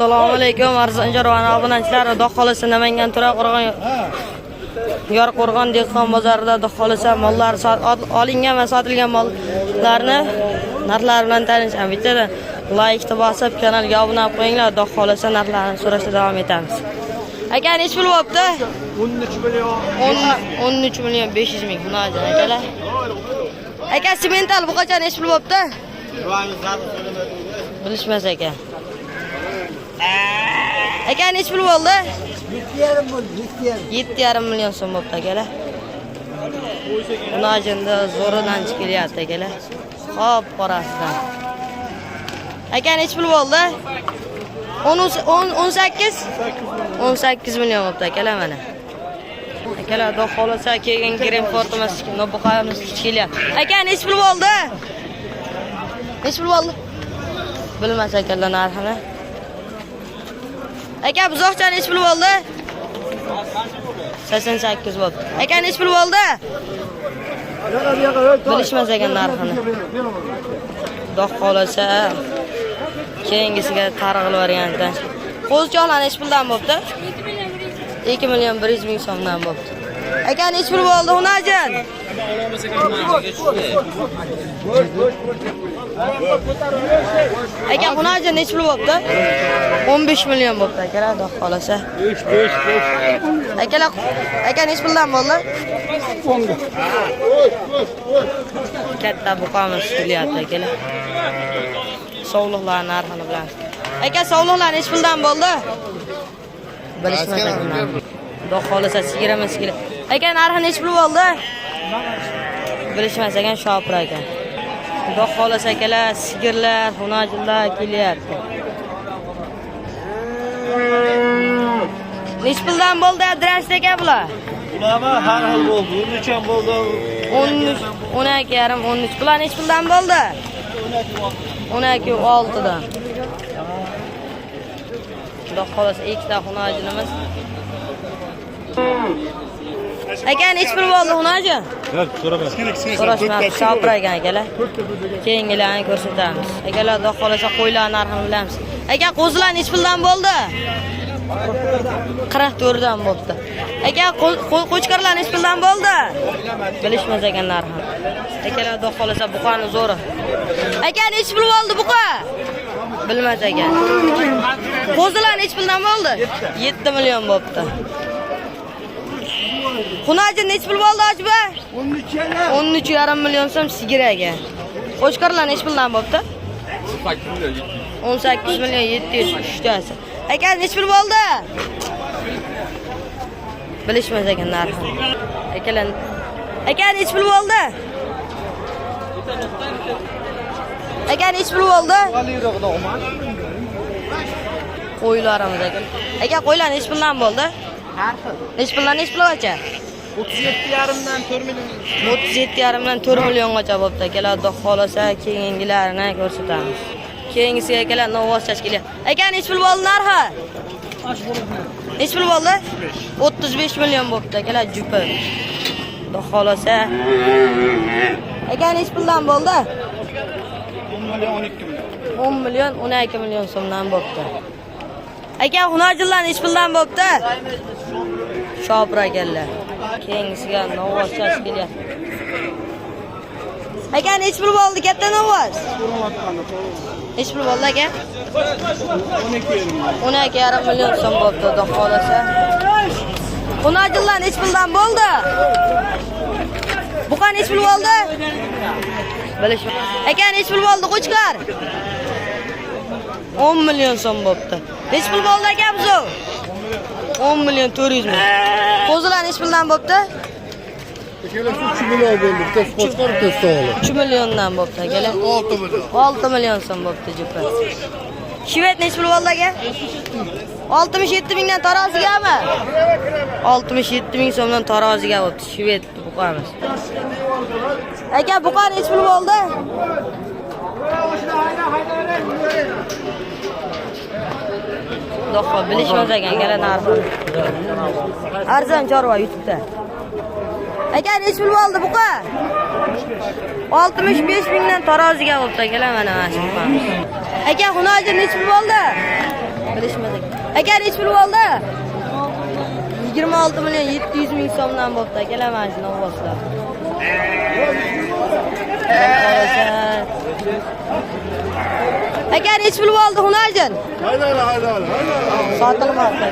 Assalomu alaykum arzonjar va obunachilar. Xudo xolisa Namangan To'raqo'rg'on Yorqo'rg'on dehqon bozorida xudo xolisa mollar olingan va sotilgan mollarni narxlari bilan tanishamiz. Bittadan like bosib kanalga obuna bo'lib qo'yinglar. Xudo xolisa narxlarni so'rashda davom etamiz. Aka nech pul bo'pti? 13 million 500 ming. Xunojon akalar. Aka semental bu qancha nech pul bo'pti? Bilishmas ekan. Aka nech pul bo'ldi? 7,5 million so'm bo'pti akalar. Bunajinda zo'ridan chiqilyapti akalar. Xo'p, qorasidan. Aka nech pul bo'ldi? 18 million bo'pti akalar mana. Akalar xudo xolisa kelgan krem fortimiz nobuqamiz chiqilyapti. Aka nech pul bo'ldi? Nech pul bo'ldi? Bilmas ekanlar narxini. Aka buzoqcha nech pul bo'ldi? 88 bo'ldi. Aka nech pul bo'ldi? Bilishmas ekan narxini. Xudo xolisa keyingisiga targ'il variantdan. Qo'zichoqlar nech puldan bo'pti? 2 million 100 ming so'mdan bo'pti. Aka nech pul bo'ldi Xunojon? Aka Xunojon nech pul bo'pti? 15 million bo'pti akalar, xudo xolasa. Akalar, aka nech puldan bo'ldi? Katta buqamiz kelyapti akalar. Sovliqlar narxini bilan. Aka sovliqlar nech puldan bo'ldi? Bilishmas ekan. Xudo xolasa sigiramiz kelar. Aka narxi nech pul bo'ldi? Bilishmas ekan, shopir ekan. Xudo xolasa akalar, sigirlar, xunojillar kelyapti. Nech puldan bo'ldi adres aka bular? Bularma har xil bo'ldi. 13 ham bo'ldi. 12,5 13. Bular nech puldan bo'ldi? 12,6 dan. Xudo xolasa ikkita xunojilimiz. Aka nech pul bo'ldi xunojon? So'rashmabdi, shopir ekan akalar. Keyingilarni ko'rsatamiz. Akalar xudo xolasa qo'ylar narxini bilamiz. Aka qo'zilar nech puldan bo'ldi? 44 dan bo'pti. Aka qo'chqarlar nech puldan bo'ldi? Bilishmas ekan narxini. Akalar xudo xolasa buqani zo'ri. Aka nech pul bo'ldi buqa? Bilmas ekan. Qo'zilar nech puldan bo'ldi? 7 million bo'pti. Xunojon nech pul bo'ldi ochba? 13,5 million so'm sigiraga. Qo'chqarlar nech puldan bo'pti? 18 million 700 uchtasi. Aka nech pul bo'ldi? Bilishmas ekan narxini. Akalar, aka nech pul bo'ldi? Aka nech pul bo'ldi? Qo'ylarimiz ekan. Aka qo'ylar nech puldan bo'ldi? Nech puldan acha? 37,5 dan 4 million. 37,5 dan 4 milliongacha bo'pti. Akalar xudo xolasa keyingilarini ko'rsatamiz. Keyingisiga akalar novoz tashkil. Aka nech pul bo'ldi narxi? Nech pul bo'ldi? 35 million bo'pti akalar jupi. Xudo xolasa. Aka nech puldan bo'ldi? 10 million 12 million so'mdan bo'pti. Aka xunojillar nech puldan bo'pti? Shopir ekanlar. Keyingisiga novoz tashkil. Aka nech pul bo'ldi katta novoz? Nech pul bo'ldi aka? 12,5 million so'm bo'pti xudo xolasa. Xunojillar nech puldan bo'ldi? Buqa nech pul bo'ldi? Bilishmas. Aka nech pul bo'ldi qo'chqar? 10 million so'm bo'pti. Nech pul bo'ldi aka buzo? 10 million 400 ming. Qo'zilar nech puldan bo'pti? 3 million bo'ldi. Bitta qo'chqar bitta 3 milliondan bo'pti akalar. 6 million so'm bo'pti jupa. Shivet nech pul bo'ldi aka? 67 mingdan tarozigami? 67 ming so'mdan taroziga bo'pti. Shivet buqamiz. Aka buqa nech pul bo'ldi? Do'xo bilishmas ekan akalar narxini. Arzon chorva YouTube'da. Aka nech pul bo'ldi buqa? 65 mingdan taroziga bo'pti akalar mana shu. Aka xunojon nech pul bo'ldi? Bilishmas. Aka nech pul bo'ldi? 26 million 700 ming so'mdan bo'pti. Kelaman shuni olsizlar. Aka nech pul bo'ldi Hunarjon? Haydi. Sotilmoqda.